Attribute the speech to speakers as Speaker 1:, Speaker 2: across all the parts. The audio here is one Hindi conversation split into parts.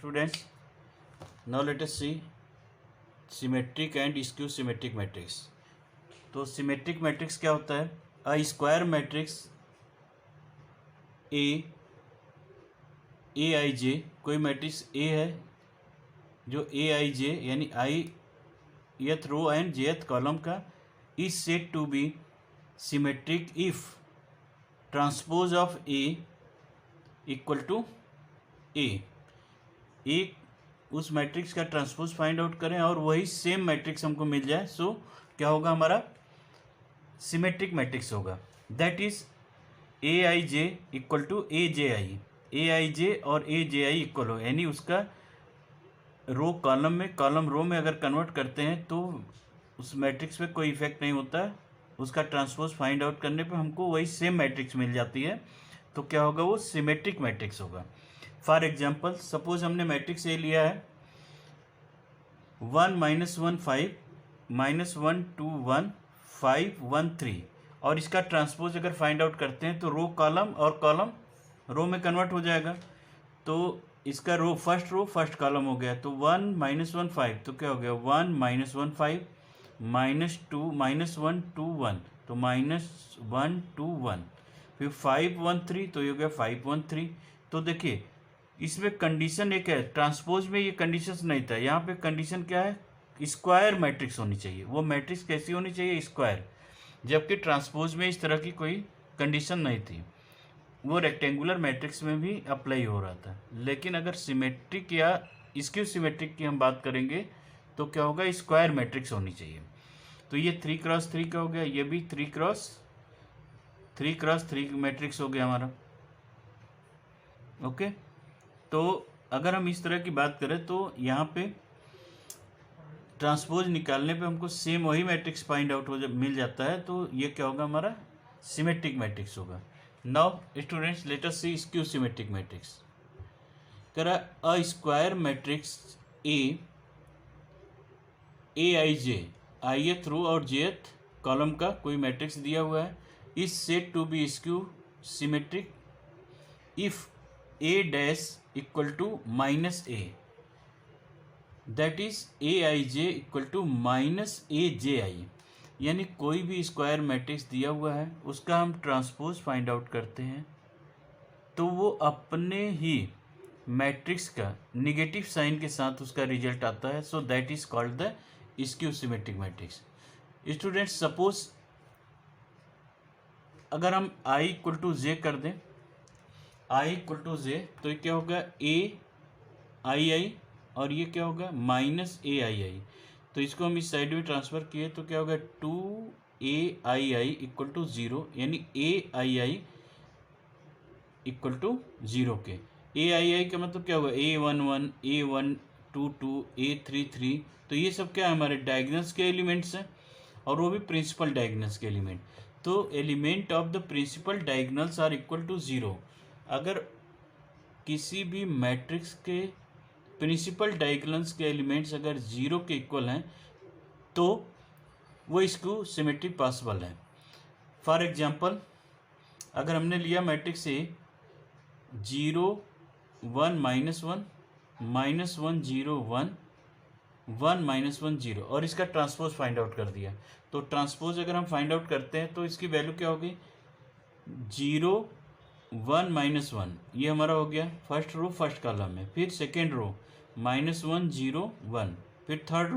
Speaker 1: Students, now let us see symmetric and skew symmetric matrix. तो सिमेट्रिक मैट्रिक्स क्या होता है? अ स्क्वायर मैट्रिक्स ए आई जे, कोई मैट्रिक्स ए है जो ए आई जे यानी ith row and jth column का is said to be symmetric if transpose of A equal to A. एक उस मैट्रिक्स का ट्रांसपोज फाइंड आउट करें और वही सेम मैट्रिक्स हमको मिल जाए, सो क्या होगा? हमारा सिमेट्रिक मैट्रिक्स होगा। That is A I J equal to A j i, A I j और ए जे आई इक्वल हो, यानी उसका रो कॉलम में, कॉलम रो में अगर कन्वर्ट करते हैं तो उस मैट्रिक्स पे कोई इफेक्ट नहीं होता। उसका ट्रांसपोज फाइंड आउट करने पे हमको वही सेम मैट्रिक्स मिल जाती है, तो क्या होगा? वो सिमेट्रिक मैट्रिक्स होगा। फॉर एग्जाम्पल, सपोज हमने मैट्रिक्स ए लिया है 1 -1 5 -1 2 1 5 1 3, और इसका ट्रांसपोज अगर फाइंड आउट करते हैं तो रो कॉलम और कॉलम रो में कन्वर्ट हो जाएगा। तो इसका रो फर्स्ट कॉलम हो गया, तो 1 -1 5, तो क्या हो गया? 1 -1 5 -2 -1 2 1, तो -1 2 1, फिर 5 1 3, तो ये हो गया 5 1 3। तो देखिए इसमें कंडीशन एक है, ट्रांसपोज में ये कंडीशन नहीं था। यहाँ पे कंडीशन क्या है? स्क्वायर मैट्रिक्स होनी चाहिए। वो मैट्रिक्स कैसी होनी चाहिए? स्क्वायर। जबकि ट्रांसपोज में इस तरह की कोई कंडीशन नहीं थी, वो रेक्टेंगुलर मैट्रिक्स में भी अप्लाई हो रहा था। लेकिन अगर सिमेट्रिक या स्क्यू सिमेट्रिक की हम बात करेंगे तो क्या होगा? स्क्वायर मैट्रिक्स होनी चाहिए। तो ये 3x3 का हो गया, ये भी 3x3 मैट्रिक्स हो गया हमारा। ओके, तो अगर हम इस तरह की बात करें तो यहाँ पे ट्रांसपोज निकालने पे हमको सेम वही मैट्रिक्स फाइंड आउट मिल जाता है, तो ये क्या होगा? हमारा सिमेट्रिक मैट्रिक्स होगा। Now students, let us see skew symmetric matrix. करा a square matrix A I J, ith row और jth कॉलम का कोई मैट्रिक्स दिया हुआ है, is said to be skew symmetric if A dash equal to -a, that is A I J equal to -a J I. यानी कोई भी स्क्वायर मैट्रिक्स दिया हुआ है, उसका हम ट्रांसपोज फाइंड आउट करते हैं तो वो अपने ही मैट्रिक्स का निगेटिव साइन के साथ उसका रिजल्ट आता है, so that is called the skew symmetric matrix. Students, suppose अगर हम i इक्वल टू जे कर दें, i इक्वल टू जे, तो ये क्या होगा? ए आई आई, और ये क्या होगा? -a आई आई। तो इसको हम इस साइड में ट्रांसफर किए तो क्या होगा? 2a I I equal to 0, यानी a I I equal to 0 के। a आई आई का मतलब क्या होगा? a11 a1 2 2 a3 3, तो ये सब क्या है? हमारे डायगोनल्स के एलिमेंट्स हैं, और वो भी प्रिंसिपल डायगोनल्स के एलिमेंट। तो element of the principal diagonals are equal to 0। अगर किसी भी मैट्रिक्स के प्रिंसिपल डायगोनल्स के एलिमेंट्स अगर 0 के इक्वल हैं तो वो स्क्यू सिमेट्रिक पॉसिबल है। फॉर एग्जांपल, अगर हमने लिया मैट्रिक्स ए 0 1 -1 -1 0 1 1 -1 0, और इसका ट्रांसपोज फाइंड आउट कर दिया, तो ट्रांसपोज अगर हम फाइंड आउट करते हैं तो इसकी वैल्यू क्या होगी? 0 1 -1, ये हमारा हो गया फर्स्ट रो फर्स्ट कॉलम में। फिर सेकेंड रो -1 0 1, फिर थर्ड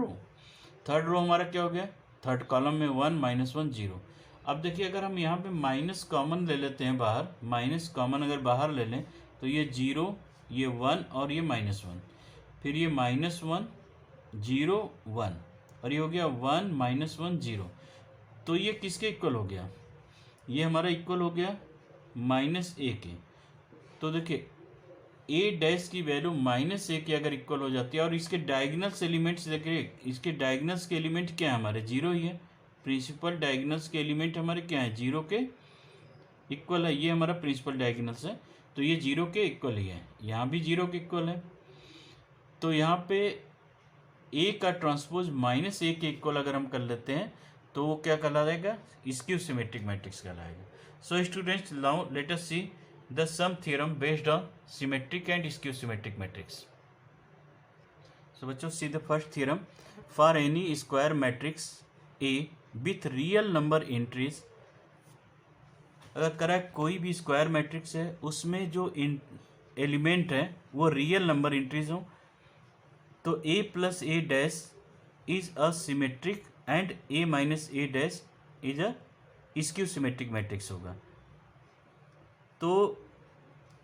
Speaker 1: रो हमारा क्या हो गया? थर्ड कॉलम में 1 -1 0। अब देखिए, अगर हम यहाँ पे माइनस कॉमन ले लेते हैं बाहर, माइनस कॉमन अगर बाहर ले लें तो ये 0, ये 1 और ये -1, फिर ये -1 0 1, और ये हो गया 1 -1 0। तो ये किसके इक्वल हो गया? ये हमारा इक्वल हो गया -a के। तो देखिए a डैश की वैल्यू -a के अगर इक्वल हो जाती है, और इसके डायगोनल्स एलिमेंट्स देखिए, इसके डायगोनल्स के एलिमेंट क्या है? हमारे 0 ही है। प्रिंसिपल डायगोनल्स के एलिमेंट हमारे क्या है? 0 के इक्वल है। ये हमारा प्रिंसिपल डायगोनल्स है, तो ये 0 के इक्वल ही है। यहाँ भी 0 के इक्वल है, तो यहाँ पे a का ट्रांसपोज -a के इक्वल अगर हम कर लेते हैं तो वो क्या कहलाएगा? स्क्यू सिमेट्रिक मैट्रिक्स कहलाएगा। So students, now let us see the some theorem based on symmetric and skew symmetric matrix. So बच्चों see the first theorem, for any square matrix A with real number entries. अगर करा कोई भी स्क्वायर मैट्रिक्स है उसमें जो एलिमेंट है वो रियल नंबर एंट्रीज हो, तो A plus A dash is a symmetric and A minus A dash is a skew symmetric matrix होगा। तो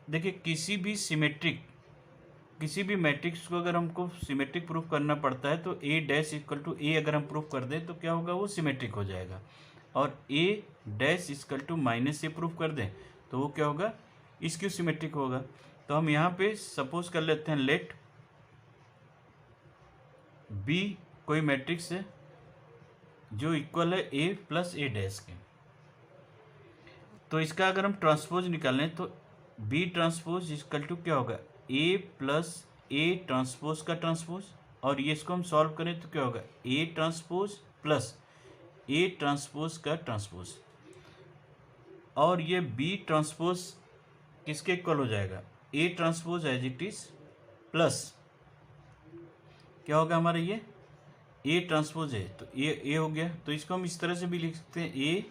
Speaker 1: देखिए किसी भी मैट्रिक्स को अगर हमको सिमेट्रिक प्रूफ करना पड़ता है तो ए डैश इक्वल टू ए अगर हम प्रूफ कर दें तो क्या होगा, वो सिमेट्रिक हो जाएगा। और A dash equal to minus A proof कर दें तो वो क्या होगा, स्क्यू सिमेट्रिक होगा। तो हम यहाँ पे सपोज कर लेते हैं लेट बी कोई मैट्रिक्स है जो इक्वल है ए प्लस ए डैश के। तो इसका अगर हम ट्रांसपोज निकालें तो बी ट्रांसपोज इक्वल टू क्या होगा, ए प्लस ए ट्रांसपोज का ट्रांसपोज, और ये इसको हम सॉल्व करें तो क्या होगा, A transpose plus A transpose का ट्रांसपोज। और ये बी ट्रांसपोज किसके इक्वल हो जाएगा, A transpose as it is plus क्या होगा हमारा, ये ए ट्रांसपोज है तो ए हो गया। तो इसको हम इस तरह से भी लिख सकते हैं, ए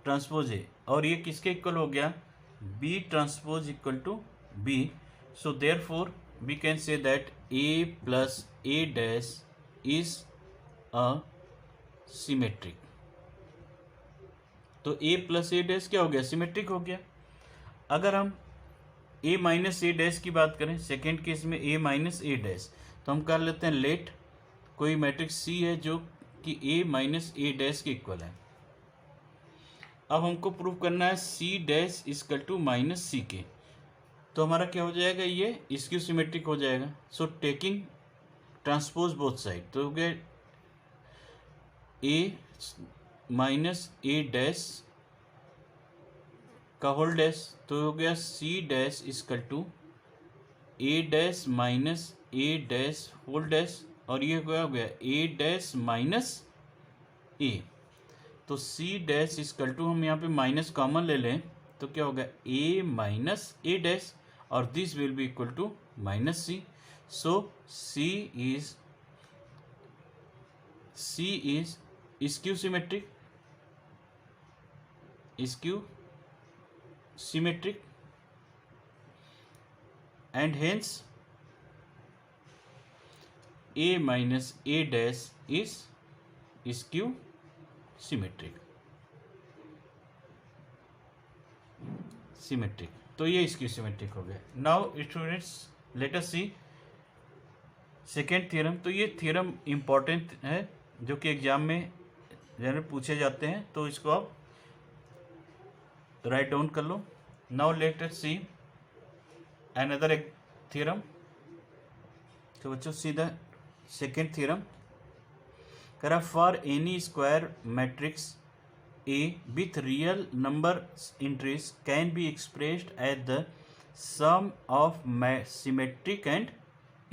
Speaker 1: ट्रांसपोज है, और ये किसके इक्वल हो गया, B transpose equal to B. So therefore we can say that A plus A dash is a symmetric. तो ए प्लस ए डैश क्या हो गया, सिमेट्रिक हो गया। अगर हम ए माइनस ए डैश की बात करें, सेकेंड केस में ए माइनस ए डैश, तो हम कर लेते हैं लेट कोई मैट्रिक्स सी है जो कि ए माइनस ए डैश के इक्वल है। अब हमको प्रूव करना है C dash equal to minus C के, तो हमारा क्या हो जाएगा, ये स्क्यू सिमेट्रिक हो जाएगा। So taking transpose both side, तो हो गया ए माइनस ए डैश का होल डैश, तो हो गया C dash equal to A dash minus A dash whole dash, और ये क्या हो गया, ए डैश माइनस ए। तो सी डैश इक्वल टू हम यहाँ पे माइनस कॉमन ले लें तो क्या होगा, ए माइनस ए डैश, और this will be equal to minus C. So C is skew symmetric and hence a minus a dash is skew symmetric। तो ये स्क्यू सिमेट्रिक हो गया। नाउ स्टूडेंट्स लेट अस सी सेकेंड थ्योरम। तो ये थ्योरम इम्पॉर्टेंट है जो कि एग्जाम में जनरल पूछे जाते हैं, तो इसको आप राइट डाउन कर लो। Now let us see another theorem। तो बच्चों सी द सेकेंड थ्योरम, करा for any square matrix A with real number entries can be expressed at the sum of symmetric and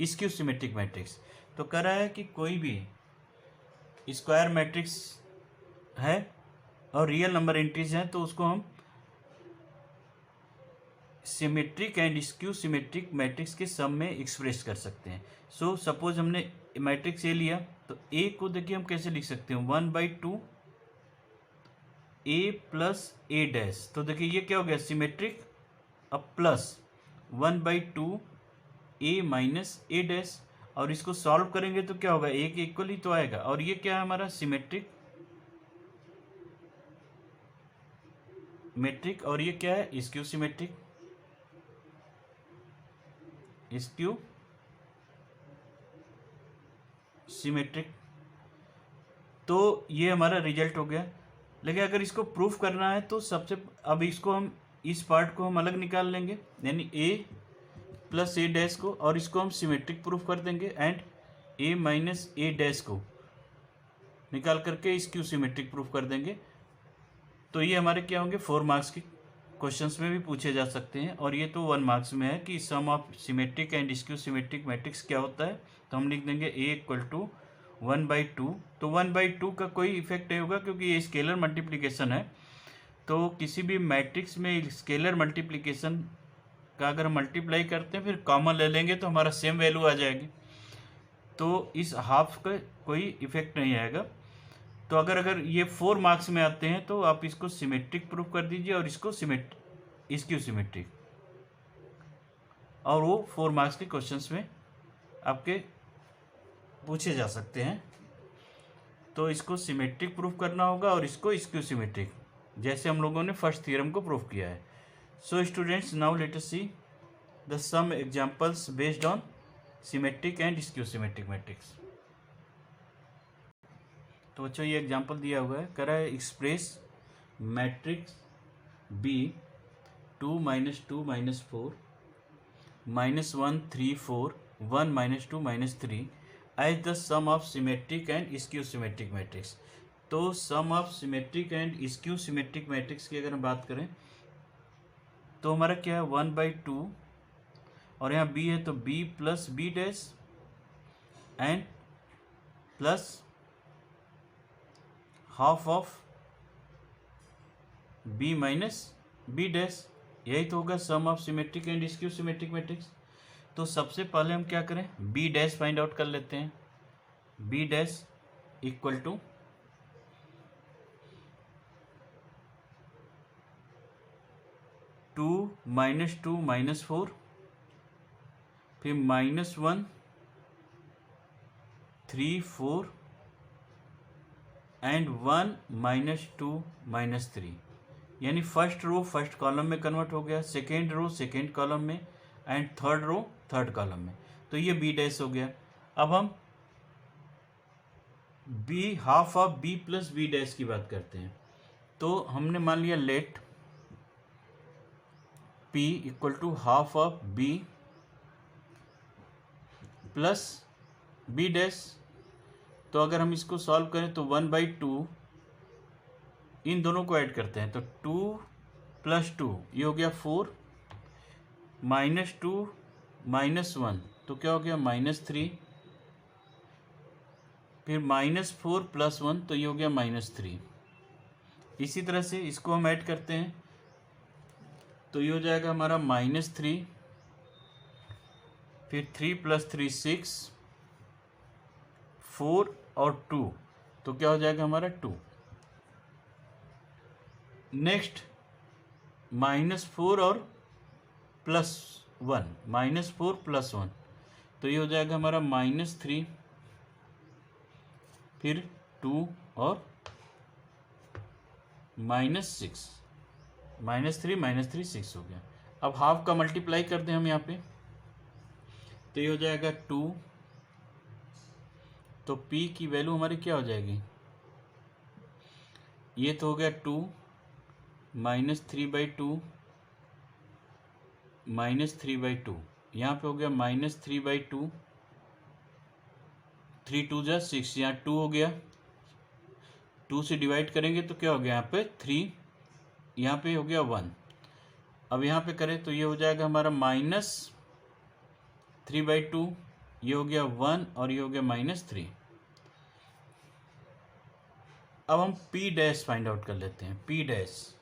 Speaker 1: skew symmetric matrix. तो कह रहा है कि कोई भी स्क्वायर मैट्रिक्स है और रियल नंबर एंट्रीज हैं तो उसको हम symmetric and skew symmetric matrix के सम में एक्सप्रेस कर सकते हैं। सो सपोज हमने मैट्रिक्स ए लिया तो ए को देखिए हम कैसे लिख सकते हैं, 1/2 ए प्लस ए डैश। तो देखिए ये क्या हो गया, सिमेट्रिक, अब plus 1/2 A minus A dash, और इसको सॉल्व करेंगे तो क्या होगा, ए के इक्वल ही तो आएगा। और ये क्या है हमारा सिमेट्रिक मैट्रिक, और ये क्या है स्क्यू सिमेट्रिक, स्क्यू सिमेट्रिक। तो ये हमारा रिजल्ट हो गया। लेकिन अगर इसको प्रूफ करना है तो सबसे अब इसको हम इस पार्ट को हम अलग निकाल लेंगे, यानी ए प्लस ए डैश को, और इसको हम सिमेट्रिक प्रूफ कर देंगे, and A minus A dash को निकाल करके स्क्यू सिमेट्रिक प्रूफ कर देंगे। तो ये हमारे क्या होंगे, 4 मार्क्स के क्वेश्चंस में भी पूछे जा सकते हैं, और ये तो 1 मार्क्स में है कि sum of symmetric and skew symmetric matrix क्या होता है। तो हम लिख देंगे ए इक्वल टू 1/2। तो 1/2 का कोई इफेक्ट नहीं होगा क्योंकि ये स्केलर मल्टीप्लिकेशन है। तो किसी भी मैट्रिक्स में स्केलर मल्टीप्लिकेशन का अगर मल्टीप्लाई करते हैं फिर कॉमन ले लेंगे तो हमारा सेम वैल्यू आ जाएगी, तो इस हाफ का कोई इफेक्ट नहीं आएगा। तो अगर ये 4 मार्क्स में आते हैं तो आप इसको सिमेट्रिक प्रूफ कर दीजिए और इसको इसक्यू सिमेट्रिक, और वो 4 मार्क्स के क्वेश्चंस में आपके पूछे जा सकते हैं। तो इसको सिमेट्रिक प्रूफ करना होगा और इसको स्क्यू सिमेट्रिक, जैसे हम लोगों ने फर्स्ट थ्योरम को प्रूफ किया है। So students, now let us see the some examples based on symmetric and skew symmetric matrix. तो बच्चों ये एग्जांपल दिया हुआ है, कह रहा है express matrix B 2 -2 -4 -1 3 4 1 -2 -3 as the sum of symmetric and skew symmetric matrix. तो sum of symmetric and skew symmetric matrix की अगर हम बात करें तो हमारा क्या है 1/2, और यहाँ b है तो b plus b dash and plus half of b minus b dash, यही तो होगा sum of symmetric and skew symmetric matrix. तो सबसे पहले हम क्या करें, b डैश फाइंड आउट कर लेते हैं। b डैश इक्वल टू 2 -2 -4 फिर -1 3 4 एंड 1 -2 -3, यानी फर्स्ट रो फर्स्ट कॉलम में कन्वर्ट हो गया, सेकेंड रो सेकेंड कॉलम में and third row third column में। तो ये b डैश हो गया। अब हम b half of b plus b dash की बात करते हैं। तो हमने मान लिया let p equal to half of b plus b dash. तो अगर हम इसको सॉल्व करें तो 1/2, इन दोनों को ऐड करते हैं तो 2 + 2 ये हो गया 4, -2 -1 तो क्या हो गया -3, फिर -4 + 1 तो ये हो गया -3। इसी तरह से इसको हम ऐड करते हैं तो ये हो जाएगा हमारा -3, फिर 3 + 3 6, 4 और 2 तो क्या हो जाएगा हमारा 2। नेक्स्ट -4 और +1, -4 + 1 तो ये हो जाएगा हमारा -3, फिर 2 और -6, -3 6 हो गया। अब हाफ का मल्टीप्लाई कर दें हम यहाँ पे तो ये हो जाएगा 2, तो p की वैल्यू हमारी क्या हो जाएगी, ये तो हो गया 2 -3/2 -3/2, यहाँ पे हो गया -3/2, 3 2 जा 6, यहाँ 2 हो गया, 2 से डिवाइड करेंगे तो क्या हो गया यहाँ पे 3, यहाँ पे हो गया 1। अब यहाँ पे करें तो ये हो जाएगा हमारा -3/2, ये हो गया 1 और ये हो गया -3। अब हम p डैश फाइंड आउट कर लेते हैं। p डैश,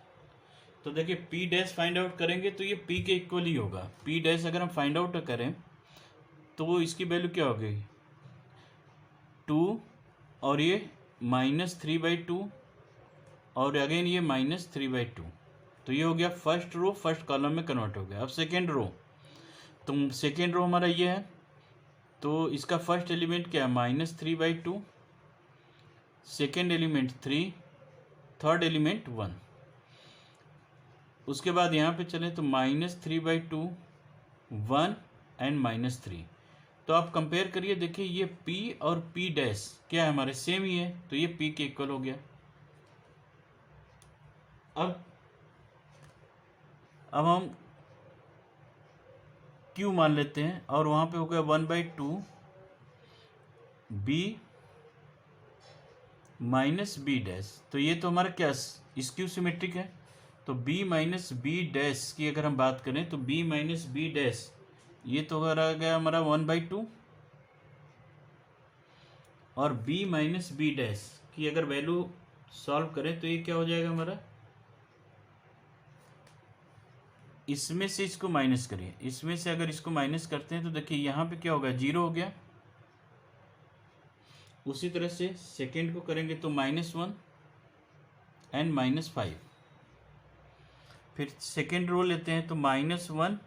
Speaker 1: तो देखिए p डैश फाइंड आउट करेंगे तो ये p के इक्वल ही होगा। p डैश अगर हम फाइंड आउट करें तो इसकी वैल्यू क्या हो गई 2, और ये -3/2 और अगेन ये -3/2, तो ये हो गया फर्स्ट रो फर्स्ट कॉलम में कन्वर्ट हो गया। अब सेकेंड रो, तो सेकेंड रो हमारा ये है, तो इसका फर्स्ट एलिमेंट क्या है -3/2, सेकेंड एलिमेंट 3, थर्ड एलिमेंट 1। उसके बाद यहाँ पे चले तो -3/2 1 एंड -3, तो आप कंपेयर करिए, देखिए ये p और p डैश क्या है हमारे सेम ही है, तो ये p के इक्वल हो गया। अब हम q मान लेते हैं और वहाँ पे हो गया 1/2 b माइनस बी डैश, तो ये तो हमारा क्या स्क्यू सिमेट्रिक है। तो b माइनस बी डैश की अगर हम बात करें तो b माइनस बी डैश ये तो आ गया हमारा 1/2, और b माइनस बी डैश की अगर वैल्यू सॉल्व करें तो ये क्या हो जाएगा हमारा इसमें से इसको माइनस करिए, इसमें से अगर इसको माइनस करते हैं तो देखिए यहाँ पे क्या होगा, 0 हो गया। उसी तरह से सेकेंड को करेंगे तो -1 एंड -5। फिर सेकेंड रो लेते हैं तो -1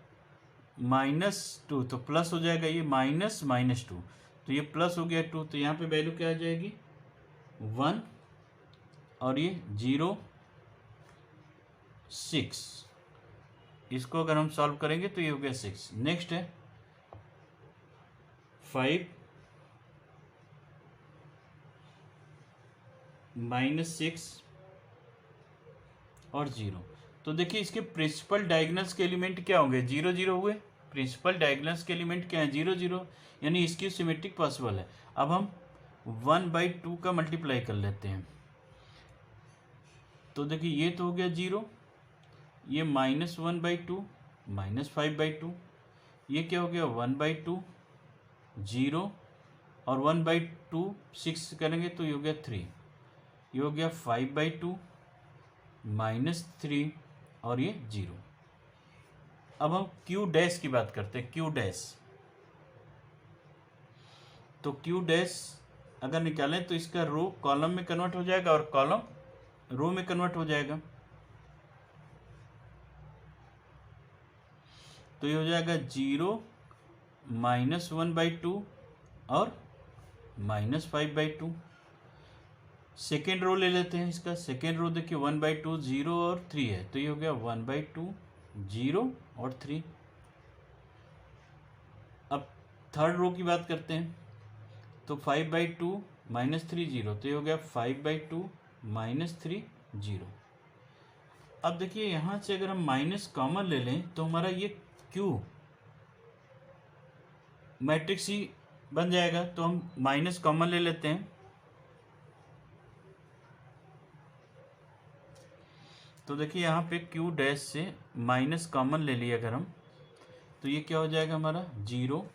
Speaker 1: -2, तो प्लस हो जाएगा ये, -2, तो ये प्लस हो गया 2, तो यहाँ पे वैल्यू क्या आ जाएगी 1 और ये 0 6। इसको अगर हम सॉल्व करेंगे तो ये हो गया 6। नेक्स्ट है 5 -6 और 0। तो देखिए इसके प्रिंसिपल डायगोनल्स के एलिमेंट क्या होंगे, 0 0 हुए। प्रिंसिपल डायगोनल्स के एलिमेंट क्या है, 0 0, यानी इसकी सिमेट्रिक पॉसिबल है। अब हम 1/2 का मल्टीप्लाई कर लेते हैं, तो देखिए ये तो हो गया 0, ये -1/2 -5/2, ये क्या हो गया 1/2 0 और 1/2 6 करेंगे तो ये हो गया 3, ये हो गया 5/2 -3 और ये 0। अब हम क्यू डैश की बात करते हैं, क्यू डैश। तो क्यू डैश अगर निकालें तो इसका रो कॉलम में कन्वर्ट हो जाएगा और कॉलम रो में कन्वर्ट हो जाएगा। तो ये हो जाएगा 0 -1/2 और -5/2। सेकेंड रो ले लेते हैं इसका। सेकेंड रो देखिए 1/2 0 और 3 है, तो ये हो गया 1/2 0 और 3। अब थर्ड रो की बात करते हैं, तो 5/2 -3 0, तो ये हो गया 5/2 -3 0। अब देखिए यहाँ से अगर हम माइनस कॉमन ले लें तो हमारा ये क्यू मैट्रिक्स ही बन जाएगा। तो हम माइनस कॉमन ले लेते हैं, तो देखिए यहाँ पे क्यू डैश से माइनस कॉमन ले लिया अगर हम, तो ये क्या हो जाएगा हमारा 0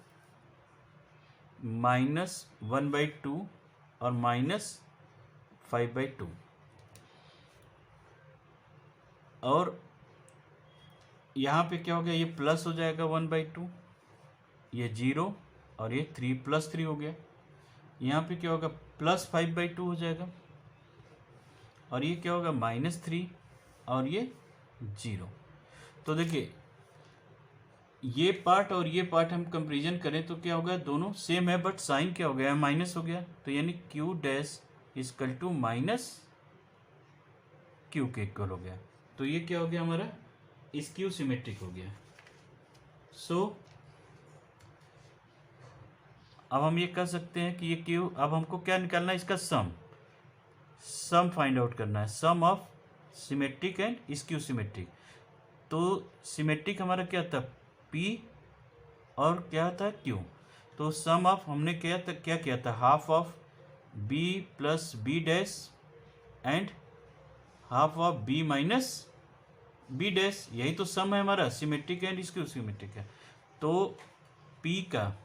Speaker 1: -1/2 और -5/2। और यहाँ पे क्या हो गया, ये प्लस हो जाएगा 1/2, ये 0 और ये 3 +3 हो गया। यहाँ पे क्या होगा +5/2 हो जाएगा, और ये क्या होगा -3 और ये 0। तो देखिए ये पार्ट और ये पार्ट हम कंपेरिजन करें तो क्या होगा, दोनों सेम है बट साइन क्या हो गया, माइनस हो गया। तो यानी Q dash equal to -Q के इक्वल हो गया। तो ये क्या हो गया हमारा, स्क्यू सिमेट्रिक हो गया। सो अब हम ये कह सकते हैं कि ये क्यू, अब हमको क्या निकालना है, इसका सम फाइंड आउट करना है, sum of symmetric and skew symmetric. तो सिमेट्रिक हमारा क्या था, P और क्या था Q। तो सम ऑफ हमने क्या किया था, half of B + B dash and half of B - B dash, यही तो सम है हमारा, सिमेट्रिक एंड स्क्यू सिमेट्रिक है। तो P का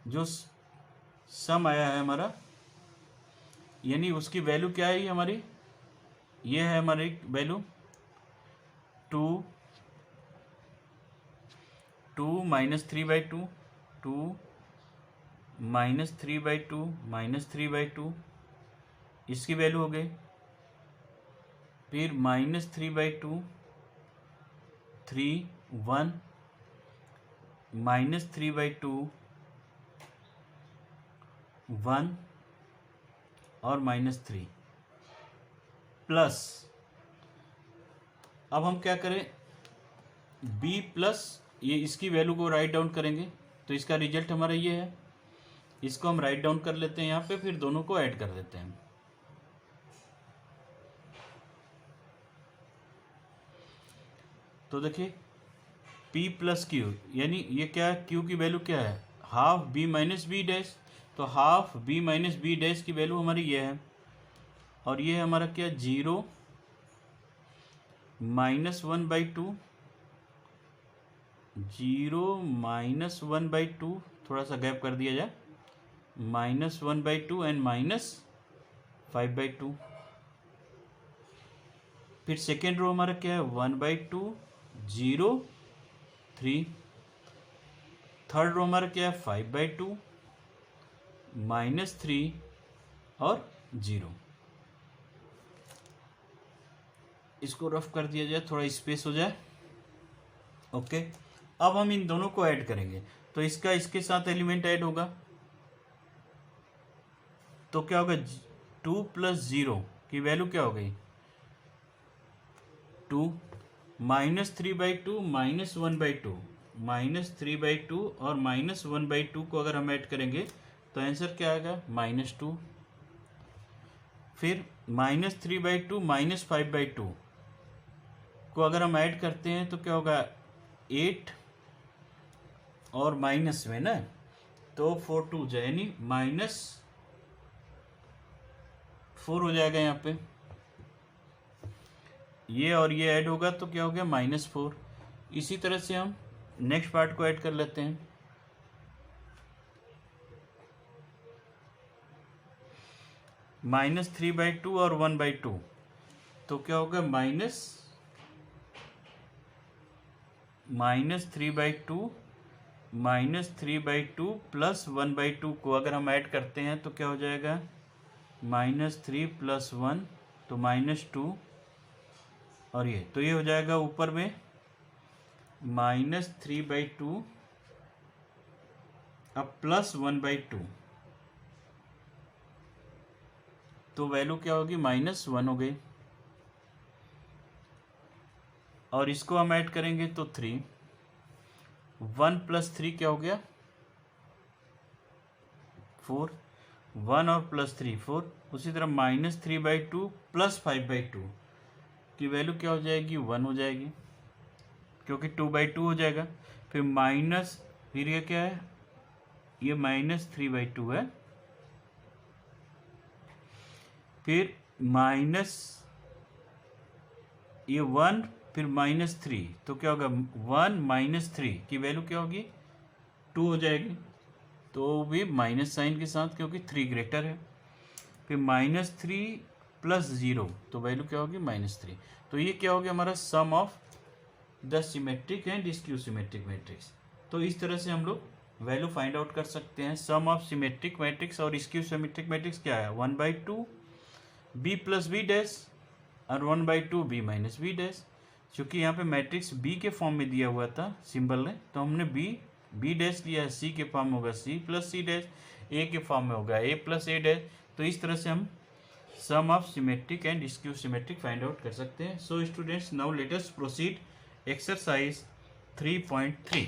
Speaker 1: जो सम आया है हमारा, यानी उसकी वैल्यू क्या है हमारी, ये है हमारी वैल्यू 2 -3/2 2 -3/2 -3/2, इसकी वैल्यू हो गई। फिर -3/2 3 1 -3/2 1 और -3 प्लस, अब हम क्या करें, B प्लस ये इसकी वैल्यू को राइट डाउन करेंगे, तो इसका रिजल्ट हमारा ये है। इसको हम राइट डाउन कर लेते हैं यहाँ पे, फिर दोनों को ऐड कर देते हैं। तो देखिए P + Q, यानी ये क्या है, Q की वैल्यू क्या है, हाफ B - B डैश। तो हाफ B - B डैश की वैल्यू हमारी ये है, और ये है हमारा क्या, 0 -1/2 0 -1/2, थोड़ा सा गैप कर दिया जाए, -1/2 एंड -5/2। फिर सेकेंड रो हमारा क्या है, 1/2 0 3। थर्ड रो हमारा क्या है 5/2 -3 और 0। इसको रफ कर दिया जाए, थोड़ा स्पेस हो जाए। ओके, अब हम इन दोनों को ऐड करेंगे, तो इसका इसके साथ एलिमेंट ऐड होगा, तो क्या होगा 2 + 0 की वैल्यू क्या हो गई 2, -3/2 -1/2 -3/2 और -1/2 को अगर हम ऐड करेंगे तो आंसर क्या आएगा -2। फिर -3/2 -5/2 को अगर हम ऐड करते हैं तो क्या होगा 8 और माइनस में ना, तो 4 2 जाए यानी -4 हो जाएगा यहाँ पे। ये और ये ऐड होगा तो क्या हो गया -4। इसी तरह से हम नेक्स्ट पार्ट को ऐड कर लेते हैं। -3/2 और 1/2 तो क्या होगा -3/2 प्लस 1/2 को अगर हम ऐड करते हैं तो क्या हो जाएगा -3 + 1 तो -2, और ये तो ये हो जाएगा ऊपर में -3/2 अब प्लस 1/2, तो वैल्यू क्या होगी -1 हो गई। और इसको हम ऐड करेंगे तो 3, 1 + 3 क्या हो गया 4, 1 और +3 4। उसी तरह -3/2 + 5/2 की वैल्यू क्या हो जाएगी 1 हो जाएगी, क्योंकि 2/2 हो जाएगा। फिर फिर ये क्या है ये -3/2 है, फिर ये 1 फिर -3 तो क्या होगा 1 - 3 की वैल्यू क्या होगी 2 हो जाएगी, तो भी माइनस साइन के साथ क्योंकि 3 ग्रेटर है। फिर -3 + 0 तो वैल्यू क्या होगी -3। तो ये क्या हो गया हमारा sum of the symmetric and skew symmetric matrix. तो इस तरह से हम लोग वैल्यू फाइंड आउट कर सकते हैं। सम ऑफ सिमेट्रिक मैट्रिक्स और स्क्यू सिमेट्रिक मैट्रिक्स क्या है 1/2 b + b डैश और 1/2 b - b डैश। क्योंकि यहाँ पे मैट्रिक्स b के फॉर्म में दिया हुआ था सिंबल ने, तो हमने b डैश लिया है, c के फॉर्म में होगा c + c डैश, a के फॉर्म में होगा a + a डैश। तो इस तरह से हम sum of symmetric and skew symmetric find out कर सकते हैं। So students now let us proceed exercise 3.3।